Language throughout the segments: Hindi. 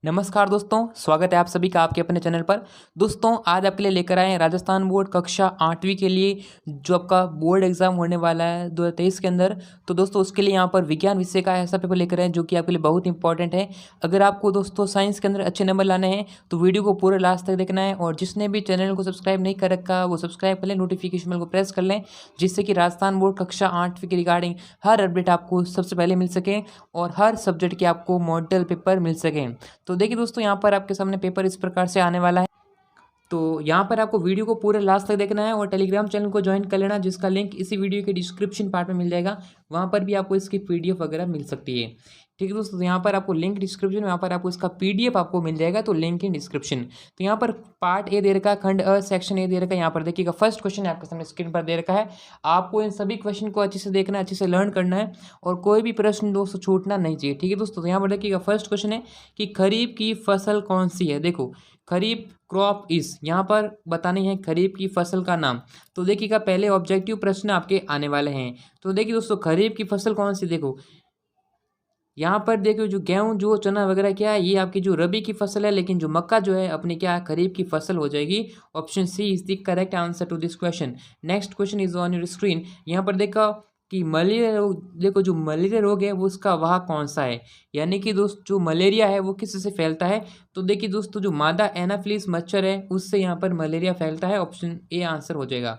नमस्कार दोस्तों, स्वागत है आप सभी का आपके अपने चैनल पर। दोस्तों आज आपके लिए लेकर आए हैं राजस्थान बोर्ड कक्षा 8वीं के लिए जो आपका बोर्ड एग्जाम होने वाला है 2023 के अंदर। तो दोस्तों उसके लिए यहाँ पर विज्ञान विषय का ऐसा पेपर लेकर आए हैं जो कि आपके लिए बहुत इंपॉर्टेंट है। अगर आपको दोस्तों साइंस के अंदर अच्छे नंबर लाने हैं तो वीडियो को पूरे लास्ट तक देखना है, और जिसने भी चैनल को सब्सक्राइब नहीं कर रखा वो सब्सक्राइब कर लें, नोटिफिकेशन बेल को प्रेस कर लें, जिससे कि राजस्थान बोर्ड कक्षा 8वीं के रिगार्डिंग हर अपडेट आपको सबसे पहले मिल सके और हर सब्जेक्ट के आपको मॉडल पेपर मिल सकें। तो देखिए दोस्तों, यहाँ पर आपके सामने पेपर इस प्रकार से आने वाला है। तो यहाँ पर आपको वीडियो को पूरे लास्ट तक देखना है और टेलीग्राम चैनल को ज्वाइन कर लेना, जिसका लिंक इसी वीडियो के डिस्क्रिप्शन पार्ट में मिल जाएगा। वहाँ पर भी आपको इसकी पीडीएफ वगैरह मिल सकती है। ठीक है दोस्तों, तो यहाँ पर आपको लिंक डिस्क्रिप्शन में, यहाँ पर आपको इसका पीडीएफ आपको मिल जाएगा, तो लिंक इन डिस्क्रिप्शन। तो यहाँ पर पार्ट ए दे रखा है, खंड अ सेक्शन ए दे रखा है। यहाँ पर देखिएगा फर्स्ट क्वेश्चन आपके सामने स्क्रीन पर दे रखा है। आपको इन सभी क्वेश्चन को अच्छे से देखना है, अच्छे से लर्न करना है, और कोई भी प्रश्न दोस्तों छूटना नहीं चाहिए। ठीक है दोस्तों, तो यहाँ पर देखिएगा फर्स्ट क्वेश्चन है कि खरीफ की फसल कौन सी है। देखो खरीफ क्रॉप इज, यहाँ पर बतानी है खरीफ की फसल का नाम। तो देखिएगा पहले ऑब्जेक्टिव प्रश्न आपके आने वाले हैं। तो देखिए दोस्तों खरीफ की फसल कौन सी, देखो यहाँ पर देखो जो गेहूं जो चना वगैरह क्या है ये आपकी जो रबी की फसल है, लेकिन जो मक्का जो है अपनी क्या है खरीफ की फसल हो जाएगी। Option C is the correct answer to this question. Next question is on your screen. यहाँ पर देखो कि मलेरिया रोग, देखो जो मलेरिया रोग है वो उसका वाह कौन सा है, यानी कि दोस्त जो मलेरिया है वो किस से फैलता है। तो देखिए दोस्तों जो मादा एनाफिलिस मच्छर है उससे यहाँ पर मलेरिया फैलता है। ऑप्शन ए आंसर हो जाएगा।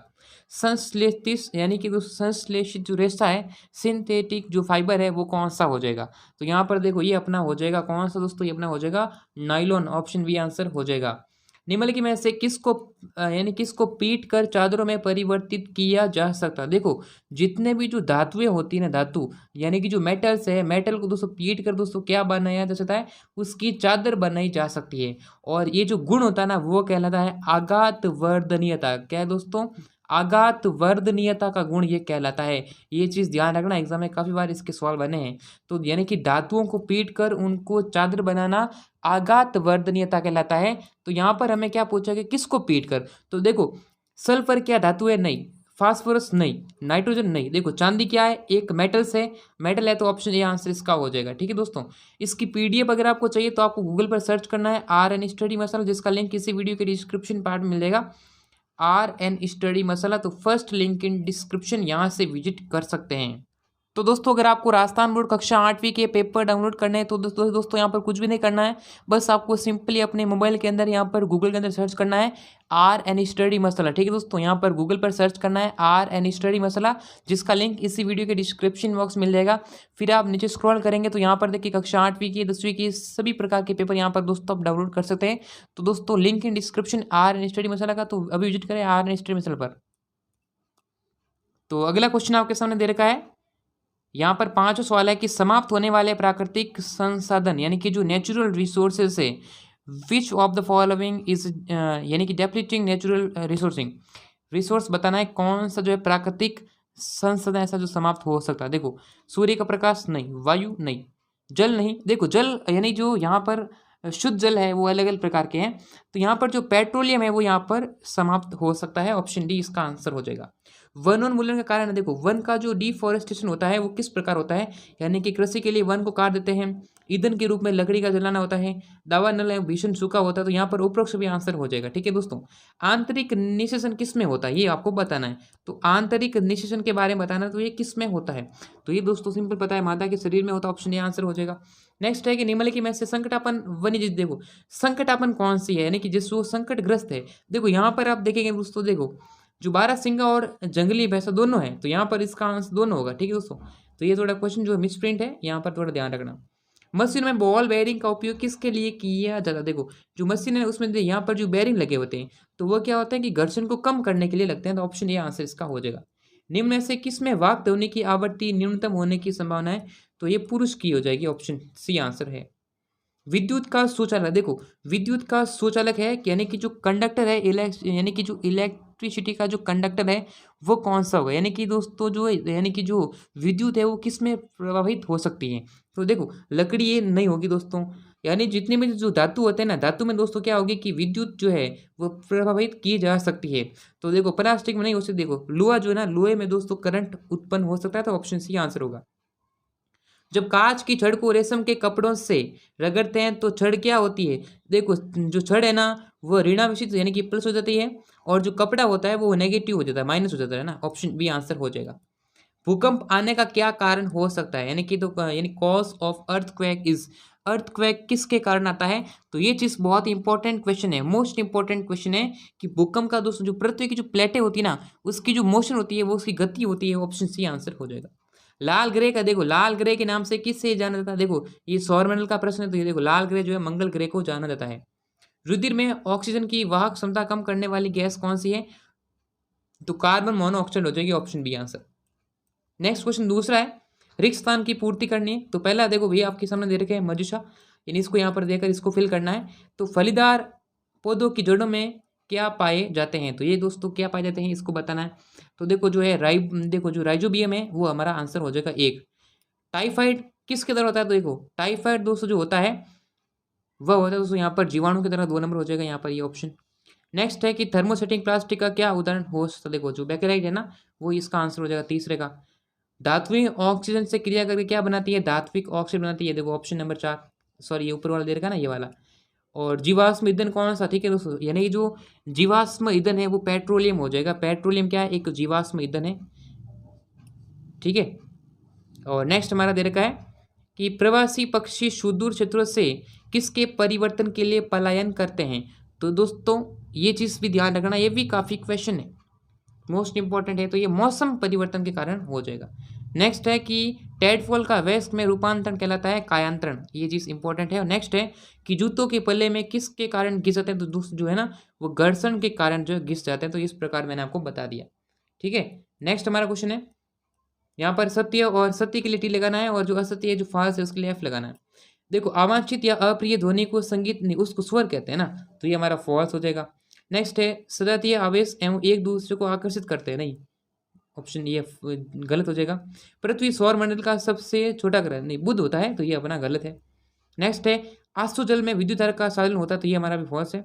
संश्लेषित यानी कि दोस्तों संश्लेषित जो रेशा है, सिंथेटिक जो फाइबर है वो कौन सा हो जाएगा। तो यहाँ पर देखो ये अपना हो जाएगा कौन सा दोस्तों, ये अपना हो जाएगा नाइलॉन। ऑप्शन बी आंसर हो जाएगा। निम्नलिखित में से किसको यानी किसको पीट कर चादरों में परिवर्तित किया जा सकता है। देखो जितने भी जो धातुएं होती है ना, धातु यानी कि जो मेटल्स है, मेटल को दोस्तों पीट कर दोस्तों क्या बनाया जा सकता है, उसकी चादर बनाई जा सकती है। और ये जो गुण होता है ना वो कहलाता है आघात वर्धनीयता। क्या है दोस्तों, आघात वर्धनीयता का गुण ये कहलाता है। ये चीज़ ध्यान रखना, एग्जाम में काफ़ी बार इसके सवाल बने हैं। तो यानी कि धातुओं को पीट कर उनको चादर बनाना आघात वर्धनीयता कहलाता है। तो यहाँ पर हमें क्या पूछा कि किसको पीट कर। तो देखो सल्फर क्या धातु है, नहीं। फास्फोरस नहीं। नाइट्रोजन नहीं। देखो चांदी क्या है, एक मेटल्स है, मेटल है, तो ऑप्शन ए आंसर इसका हो जाएगा। ठीक है दोस्तों, इसकी पीडीएफ अगर आपको चाहिए तो आपको गूगल पर सर्च करना है RN स्टडी मसाला, जिसका लिंक इसी वीडियो के डिस्क्रिप्शन पार्ट में मिल जाएगा। RN स्टडी मसाला, तो फर्स्ट लिंक इन डिस्क्रिप्शन, यहाँ से विजिट कर सकते हैं। तो दोस्तों अगर आपको राजस्थान बोर्ड कक्षा 8वीं के पेपर डाउनलोड करने हैं तो दोस्तों यहाँ पर कुछ भी नहीं करना है। बस आपको सिंपली अपने मोबाइल के अंदर यहाँ पर गूगल के अंदर सर्च करना है RN स्टडी मसाला। ठीक है दोस्तों, यहाँ पर गूगल पर सर्च करना है RN स्टडी मसाला, जिसका लिंक इसी वीडियो के डिस्क्रिप्शन बॉक्स मिल जाएगा। फिर आप नीचे स्क्रॉल करेंगे तो यहाँ पर देखिए कक्षा 8वीं की 10वीं की सभी प्रकार के पेपर यहाँ पर दोस्तों आप डाउनलोड कर सकते हैं। तो दोस्तों link in description RN study masala का, तो अभी विजिट करें RN स्टडी मसाला पर। तो अगला क्वेश्चन आपके सामने दे रखा है, यहाँ पर 5 सवाल है कि समाप्त होने वाले प्राकृतिक संसाधन यानी कि जो नेचुरल रिसोर्सेज है, which of the following is यानी कि डेप्लीटिंग नेचुरल रिसोर्सिंग, रिसोर्स बताना है कौन सा जो है प्राकृतिक संसाधन ऐसा जो समाप्त हो सकता है। देखो सूर्य का प्रकाश नहीं, वायु नहीं, जल नहीं। देखो जल यानी जो यहाँ पर शुद्ध जल है वो अलग अलग प्रकार के हैं। तो यहाँ पर जो पेट्रोलियम है वो यहाँ पर समाप्त हो सकता है। ऑप्शन डी इसका आंसर हो जाएगा। वनोन्मूलन का कारण है, देखो वन का जो डिफॉरेस्टेशन होता है वो किस प्रकार होता है, यानी कि कृषि के लिए वन को काट देते हैं, ईंधन के रूप में लकड़ी का जलाना होता है, दावा नल भीषण सूखा होता है। तो यहाँ पर उपरोक्त भी आंसर हो जाएगा। ठीक है दोस्तों, आंतरिक निषेचन किस में होता है ये आपको बताना है। तो आंतरिक निषेचन के बारे में बताना है, तो ये किस में होता है। तो ये दोस्तों सिंपल पता है, मादा के शरीर में होता है। ऑप्शन ए आंसर हो जाएगा। नेक्स्ट है कि निम्नलिखित में से संकटापन वन्यजीव, देखो संकटापन कौन सी है, यानी कि जिस वो संकटग्रस्त है। देखो यहाँ पर आप देखेंगे दोस्तों, देखो जो बारहसिंगा और जंगली भैंसा दोनों है, तो यहाँ पर इसका आंसर दोनों होगा। ठीक है दोस्तों, तो ये थोड़ा क्वेश्चन जो मिसप्रिंट है यहाँ पर थोड़ा ध्यान रखना। मशीन में बॉल बेयरिंग का उपयोग किसके लिए किया जाता है। देखो जो मशीन है उसमें यहाँ पर जो बेयरिंग लगे होते हैं तो वो क्या होता है कि घर्षण को कम करने के लिए लगते हैं। तो ऑप्शन ए आंसर इसका हो जाएगा। निम्न में से किसमें वाक ध्वनि की आवृत्ति न्यूनतम होने की संभावना है, तो ये पुरुष की हो जाएगी। ऑप्शन सी आंसर है। विद्युत का सुचालक, देखो विद्युत का सुचालक है यानी कि जो कंडक्टर है यानी कि जो इलेक्ट्रिसिटी का जो कंडक्टर है वो कौन सा होगा, यानी कि दोस्तों जो यानी कि जो विद्युत है वो किस में प्रभावित हो सकती है। तो देखो लकड़ी ये नहीं होगी दोस्तों, यानी जितने भी जो धातु होते हैं ना, धातु में दोस्तों क्या होगी कि विद्युत जो है वो प्रभावित की जा सकती है। तो देखो प्लास्टिक में नहीं हो सकती। देखो लोहा जो है ना, लोहे में दोस्तों करंट उत्पन्न हो सकता है। तो ऑप्शन सी आंसर होगा। जब कांच की छड़ को रेशम के कपड़ों से रगड़ते हैं तो छड़ क्या होती है? देखो जो छड़ है ना वो ऋणावेशित यानी कि प्लस हो जाती है, और जो कपड़ा होता है वो नेगेटिव हो जाता है, माइनस हो जाता है ना। ऑप्शन बी आंसर हो जाएगा। भूकंप आने का क्या कारण हो सकता है? यानी कि तो यानी cause of earthquake is, earthquake किसके कारण आता है? तो ये चीज बहुत ही इंपॉर्टेंट क्वेश्चन है, मोस्ट इंपॉर्टेंट क्वेश्चन है कि भूकंप का दोस्तों जो पृथ्वी की जो प्लेटें होती है ना उसकी जो मोशन होती है वो उसकी गति होती है। ऑप्शन सी आंसर हो जाएगा। लाल ग्रह का देखो, लाल ग्रह के नाम से किससे जाना जाता है? देखो ये सौरमंडल का प्रश्न है, तो ये देखो लाल ग्रह जो है मंगल ग्रह को जाना जाता है। रुधिर में ऑक्सीजन की वाहक क्षमता कम करने वाली गैस कौन सी है? तो कार्बन मोनोऑक्साइड हो जाएगी। Option B answer. Next question दूसरा है, रिक्त स्थान की पूर्ति करनी है। तो पहला देखो भैया आपके सामने दे रखे हैं मजुषा, यानी इसको यहाँ पर देकर इसको फिल करना है। तो फलीदार पौधों की जड़ों में क्या पाए जाते हैं? तो ये दोस्तों क्या पाए जाते हैं इसको बताना है। तो देखो जो है देखो जो राइजोबियम है वो हमारा आंसर हो जाएगा एक। टाइफाइड किसके तरह होता है? तो देखो टाइफाइड दोस्तों जो होता है वह होता है दोस्तों यहाँ पर जीवाणु की तरह, 2 नंबर हो जाएगा यहाँ पर ये ऑप्शन। नेक्स्ट है कि थर्मोसेटिंग प्लास्टिक का क्या उदाहरण हो सकता है? देखो जो बैक्टीरिया है ना वो इसका आंसर हो जाएगा तीसरे का। धात्विक ऑक्सीजन से क्रिया करके क्या बनाती है? धात्विक ऑक्सीजन बनाती है। देखो ऑप्शन नंबर 4, सॉरी ये ऊपर वाला दे रखा ना ये वाला। और जीवाश्म ईंधन कौन सा? ठीक है दोस्तों, यानी कि जो जीवाश्म ईंधन है वो पेट्रोलियम हो जाएगा। पेट्रोलियम क्या है? एक जीवाश्म ईंधन है। ठीक है। और नेक्स्ट हमारा दे रखा है कि प्रवासी पक्षी सुदूर क्षेत्रों से किसके परिवर्तन के लिए पलायन करते हैं? तो दोस्तों ये चीज़ भी ध्यान रखना, ये भी काफ़ी क्वेश्चन है, मोस्ट इंपॉर्टेंट है। तो ये मौसम परिवर्तन के कारण हो जाएगा। नेक्स्ट है कि टेडफॉल का वेस्ट में रूपांतरण कहलाता है कायांतरण, ये चीज़ इंपॉर्टेंट है। और नेक्स्ट है कि जूतों के पल्ले में किसके कारण घिस जाते हैं? तो दोस्त जो है ना वो घर्षण के कारण जो घिस जाते हैं। तो इस प्रकार मैंने आपको बता दिया। ठीक है। नेक्स्ट हमारा क्वेश्चन है, यहाँ पर सत्य और सत्य के लिए टी लगाना है, और जो असत्य है जो फाल्स है उसके लिए एफ लगाना है। देखो अवांछित या अप्रिय ध्वनि को संगीत नहीं उसको स्वर कहते हैं ना, तो ये हमारा फॉल्स हो जाएगा। नेक्स्ट है सजातीय आवेश एवं एक दूसरे को आकर्षित करते हैं, नहीं, ऑप्शन ये गलत हो जाएगा। पृथ्वी सौर मंडल का सबसे छोटा ग्रह नहीं बुध होता है, तो ये अपना गलत है। नेक्स्ट है आंसू जल में विद्युत धारा का साधन होता है, तो ये हमारा भी फॉल्स है।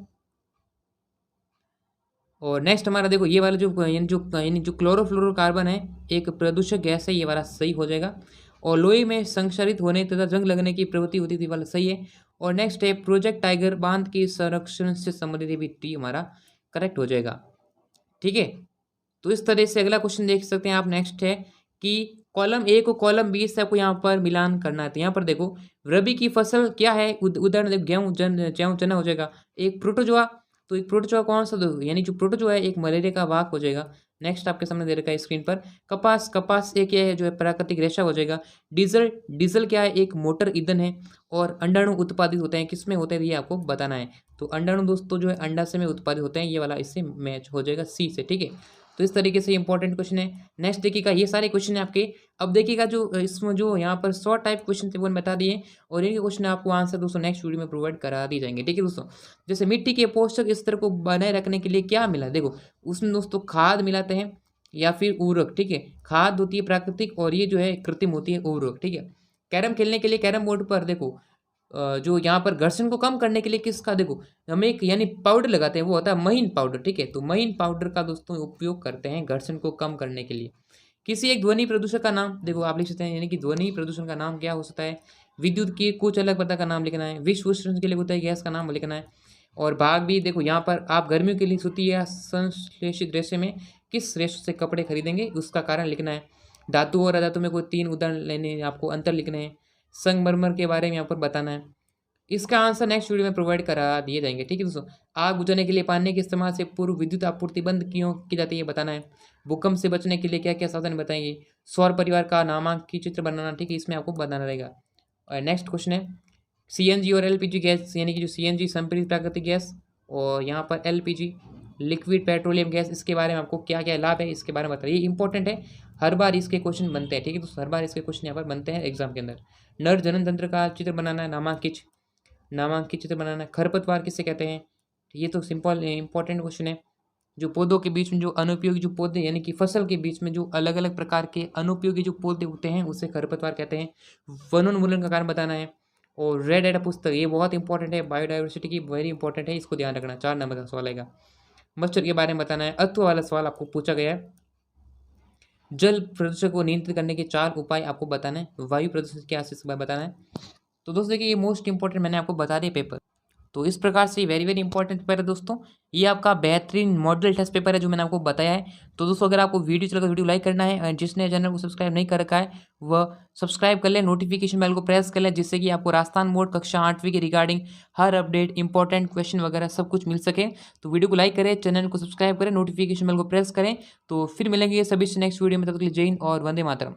और नेक्स्ट हमारा देखो ये वाला जो यानी जो क्लोरोफ्लोरोकार्बन है एक प्रदूषक गैस है, ये वाला सही हो जाएगा। और लोहे में संक्षारित होने तथा जंग लगने की प्रवृत्ति होती थी, वाला सही है। और नेक्स्ट है प्रोजेक्ट टाइगर बांध के संरक्षण से संबंधित भी टी हमारा करेक्ट हो जाएगा। ठीक है। तो इस तरह से अगला क्वेश्चन देख सकते हैं आप। नेक्स्ट है कि कॉलम ए को कॉलम बी से आपको यहाँ पर मिलान करना है। तो यहाँ पर देखो रबी की फसल क्या है? उदाहरण देखो गेहूँ गेहूँ चना हो जाएगा। एक प्रोटोजोआ, तो एक प्रोटोजोआ कौन सा? यानी जो प्रोटोजोआ है एक मलेरिया का वाहक हो जाएगा। नेक्स्ट आपके सामने दे रखा है स्क्रीन पर कपास, कपास एक ये है जो है प्राकृतिक रेशा हो जाएगा। डीजल, डीजल क्या है? एक मोटर ईंधन है। और अंडाणु उत्पादित होते हैं, किसमें होते हैं ये आपको बताना है। तो अंडाणु दोस्तों जो है अंडा से में उत्पादित होते हैं, ये वाला इससे मैच हो जाएगा सी से। ठीक है। तो इस तरीके से इंपॉर्टेंट क्वेश्चन है। नेक्स्ट देखिएगा ये सारे क्वेश्चन है आपके। अब देखिएगा जो इसमें जो यहाँ पर 100 टाइप क्वेश्चन थे वो बता दिए, और इनके क्वेश्चन आपको आंसर दोस्तों नेक्स्ट वीडियो में प्रोवाइड करा दिए जाएंगे। ठीक है दोस्तों। जैसे मिट्टी के पोषक स्तर को बनाए रखने के लिए क्या मिला? देखो उसमें दोस्तों खाद मिलाते हैं या फिर उर्वरक। ठीक है। खाद होती है प्राकृतिक और ये जो है कृत्रिम होती है उर्वरक। ठीक है। कैरम खेलने के लिए कैरम बोर्ड पर देखो जो यहाँ पर घर्षण को कम करने के लिए किसका देखो हम एक यानी पाउडर लगाते हैं, वो होता है महीन पाउडर। ठीक है। तो महीन पाउडर का दोस्तों उपयोग करते हैं घर्षण को कम करने के लिए। किसी एक ध्वनि प्रदूषण का नाम देखो आप लिख सकते हैं, यानी कि ध्वनि प्रदूषण का नाम क्या हो सकता है? विद्युत की कुछ अलग पदार्थ का नाम लिखना है। विश्व उष्ण के लिए होता है गैस का नाम लिखना है। और भाग भी देखो यहाँ पर आप गर्मियों के लिए सूती या संश्लेषित रेशे में किस रेशे से कपड़े खरीदेंगे उसका कारण लिखना है। धातु और अधातु में कोई 3 उदाहरण लेने आपको अंतर लिखने हैं। संगमरमर के बारे में यहाँ पर बताना है। इसका आंसर नेक्स्ट वीडियो में प्रोवाइड करा दिए जाएंगे। ठीक है दोस्तों। आग बुझाने के लिए पानी के इस्तेमाल से पूर्व विद्युत आपूर्ति बंद क्यों की जाती है बताना है। भूकंप से बचने के लिए क्या क्या साधन बताएंगे। सौर परिवार का नामांकित चित्र बनाना। ठीक है, इसमें आपको बताना रहेगा। और नेक्स्ट क्वेश्चन है सीएनजी और एलपीजी गैस, यानी कि जो सीएनजी संपीड़ित प्राकृतिक गैस और यहाँ पर एलपीजी लिक्विड पेट्रोलियम गैस, इसके बारे में आपको क्या क्या लाभ है इसके बारे में बताइए। ये इंपॉर्टेंट है, हर बार इसके क्वेश्चन बनते हैं। ठीक है दोस्तों, हर बार इसके क्वेश्चन यहाँ पर बनते हैं एग्जाम के अंदर। नर जनन तंत्र का चित्र बनाना है, नामांकित चित्र बनाना है। खरपतवार किसे कहते हैं? ये तो सिंपल इंपॉर्टेंट क्वेश्चन है। जो पौधों के बीच में जो अनुपयोगी जो पौधे यानी कि फसल के बीच में जो अलग अलग प्रकार के अनुपयोगी जो पौधे होते हैं उसे खरपतवार कहते हैं। वनोन्मूलन का कारण बताना है। और रेड एडा पुस्तक ये बहुत इंपॉर्टेंट है, बायोडाइवर्सिटी की वेरी इंपॉर्टेंट है, इसको ध्यान रखना, 4 नंबर का सवाल आएगा। मच्छर के बारे में बताना है। अत्व वाला सवाल आपको पूछा गया है। जल प्रदूषण को नियंत्रित करने के 4 उपाय आपको बताना है, वायु प्रदूषण क्या है इस बारे बताना है। तो दोस्तों देखिए ये मोस्ट इंपॉर्टेंट मैंने आपको बता दिया पेपर। तो इस प्रकार से वेरी वेरी इंपॉर्टेंट पेपर है दोस्तों। ये आपका बेहतरीन मॉडल टेस्ट पेपर है जो मैंने आपको बताया है। तो दोस्तों अगर आपको वीडियो चला तो वीडियो लाइक करना है, और जिसने चैनल को सब्सक्राइब नहीं कर रखा है वह सब्सक्राइब कर ले, नोटिफिकेशन बेल को प्रेस कर ले, जिससे कि आपको राजस्थान बोर्ड कक्षा 8वीं के रिगार्डिंग हर अपडेट इंपॉर्टेंट क्वेश्चन वगैरह सब कुछ मिल सके। तो वीडियो को लाइक करें, चैनल को सब्सक्राइब करें, नोटिफिकेशन बेल को प्रेस करें। तो फिर मिलेंगे सभी से नेक्स्ट वीडियो में, तब तक के लिए जय हिंद और वंदे मातरम।